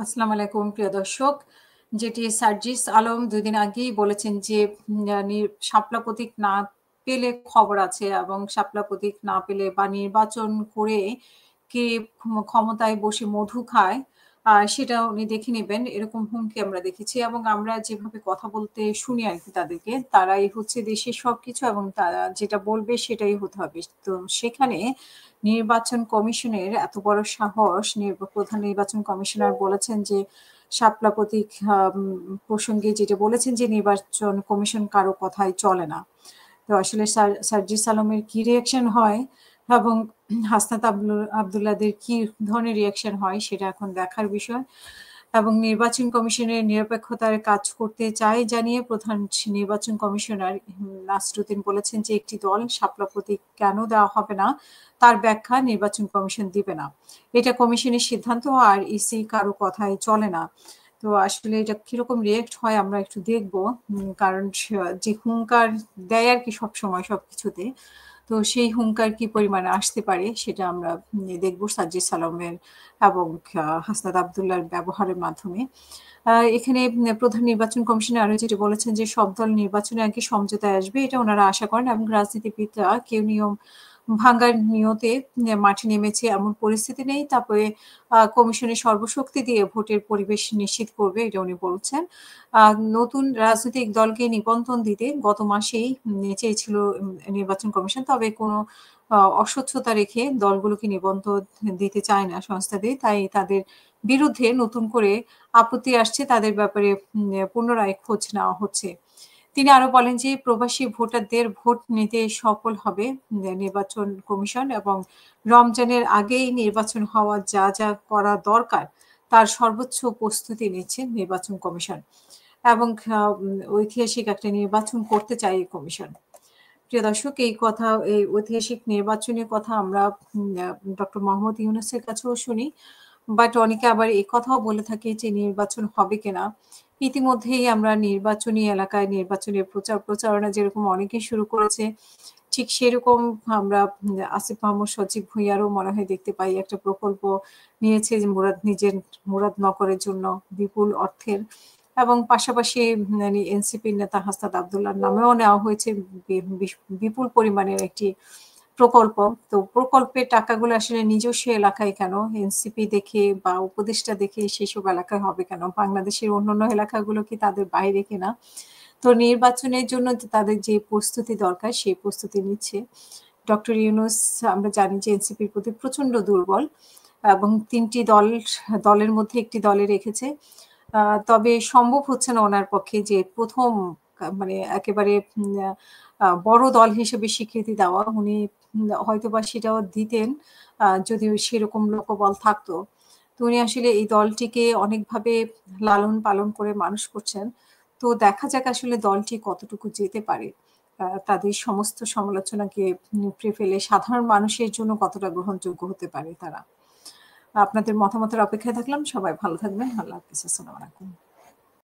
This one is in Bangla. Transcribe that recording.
আসসালামু আলাইকুম প্রিয় দর্শক। যেটি সার্জিস আলম ২ দিন আগেই বলেছেন যে শাপলা প্রতীক না পেলে খবর আছে এবং শাপলা প্রতীক না পেলে বা নির্বাচন করে কে ক্ষমতায় বসে মধু খায় সেটা উনি দেখে নিবেন। এরকম হুমকি আমরা দেখেছি এবং আমরা যেভাবে কথা বলতে শুনি আরকি তাদেরকে, তারাই হচ্ছে দেশের সবকিছু এবং তারা যেটা বলবে সেটাই হতে হবে। তো সেখানে নির্বাচন কমিশনের এত বড় সাহস, প্রধান নির্বাচন কমিশনার বলেছেন যে শাপলা প্রতীক প্রসঙ্গে যেটা বলেছেন যে নির্বাচন কমিশন কারো কথাই চলে না। তো আসলে সার্জিস আলমের কি রিঅ্যাকশন হয় এবং হাসনাত আব্দুল্লাহদের কি ধরনের রিঅ্যাকশন হয় সেটা এখন দেখার বিষয়। এবং নির্বাচন কমিশনের নিরপেক্ষতার কাজ করতে চায় জানিয়ে প্রধান নির্বাচন কমিশনার নাসরুদ্দিন বলেছেন যে একটি দল শাপলা প্রতীক কেন দেওয়া হবে না তার ব্যাখ্যা নির্বাচন কমিশন দিবে না। এটা কমিশনের সিদ্ধান্ত আর ইসি কারো কথাই চলে না। তো আসলে এটা কিরকম রিঅ্যাক্ট হয় আমরা একটু দেখব। কারণ যে হুঙ্কার দেয় আরকি সবসময় সবকিছুতে। তো সেই হুঙ্কার কি পরিমাণে আসতে পারে সেটা আমরা দেখব সার্জিস আলমের এবং হাসনাত আব্দুল্লাহর ব্যবহারের মাধ্যমে। এখানে প্রধান নির্বাচন কমিশনার আরো যেটা বলেছেন যে সব দল নির্বাচনের আগে সমঝোতায় আসবে এটা ওনারা আশা করেন এবং রাজনীতিবিদরা কেউ নিয়ম ভাঙ্গার নিয়তে মাঠে নেমেছে এমন পরিস্থিতি নেই। তারপরে কমিশনের সর্বশক্তি দিয়ে ভোটের পরিবেশ নিশ্চিত করবে এটা উনি বলছেন। নতুন রাজনৈতিক দলকে নিবন্ধন দিতে গত মাসেই চেয়েছিল নির্বাচন কমিশন। তবে কোনো অস্বচ্ছতা রেখে দলগুলোকে নিবন্ধন দিতে চায় না সংস্থাটি। তাই তাদের বিরুদ্ধে নতুন করে আপত্তি আসছে, তাদের ব্যাপারে পুনরায় খোঁজ নেওয়া হচ্ছে। তিনি আরো বলেন যে প্রবাসী ভোটারদের ভোট নিতে সফল হবে নির্বাচন কমিশন এবং রমজানের আগেই নির্বাচন হওয়া যা করা দরকার তার সর্বোচ্চ প্রস্তুতি নিচ্ছে নির্বাচন কমিশন এবং ঐতিহাসিক একটা নির্বাচন করতে চায় এই কমিশন। প্রিয় দর্শক, এই ঐতিহাসিক নির্বাচনের কথা আমরা ডক্টর মোহাম্মদ ইউনূসের কাছেও শুনি। বাট অনেকে আবার এই কথাও বলে থাকে যে নির্বাচন হবে কিনা। ইতিমধ্যেই আমরা নির্বাচনী এলাকায় নির্বাচনের প্রচারণা যেরকম অনেকেই শুরু করেছে, ঠিক সেরকম আমরা আসিফ মাহমুদ সজীব ভুঁইয়ারও মনে হয় দেখতে পাই একটা প্রকল্প নিয়েছে যে মুরাদনগরের জন্য বিপুল অর্থের এবং পাশাপাশি এনসিপির নেতা হাসনাত আব্দুল্লাহর নামেও নেওয়া হয়েছে বিপুল পরিমাণের একটি প্রকল্প। তো প্রকল্পের টাকাগুলো আসলে নিজস্ব এলাকায় কেন? এনসিপি দেখে বা উপদেষ্টা দেখে সেসব এলাকায় হবে কেন? বাংলাদেশের অন্যান্য এলাকাগুলো কি তাদের বাইরে কিনা? তো নির্বাচনের জন্য তাদের যে প্রস্তুতি দরকার সেই প্রস্তুতি নিচ্ছে। ডক্টর ইউনূস আমরা জানি যে এনসিপির প্রতি প্রচন্ড দুর্বল এবং ৩ টি দলের মধ্যে একটি দলে রেখেছে। তবে সম্ভব হচ্ছে না ওনার পক্ষে যে ১ম মানে একেবারে বড় দল হিসেবে স্বীকৃতি দেওয়া। উনি হয়তোবা সেটাও দিতেন যদি সেরকম লোকবল থাকতো। তো উনি আসলে এই দলটিকে অনেকভাবে লালন পালন করে মানুষ করছেন। তো দেখা যাক আসলে দলটি কতটুকু যেতে পারে। তাদের সমস্ত সমালোচনাকে উপড়ে ফেলে সাধারণ মানুষের জন্য কতটা গ্রহণযোগ্য হতে পারে তারা। আপনাদের মতামতের অপেক্ষায় থাকলাম। সবাই ভালো থাকবেন। আল্লাহ হাফেজ। আসসালামু আলাইকুম।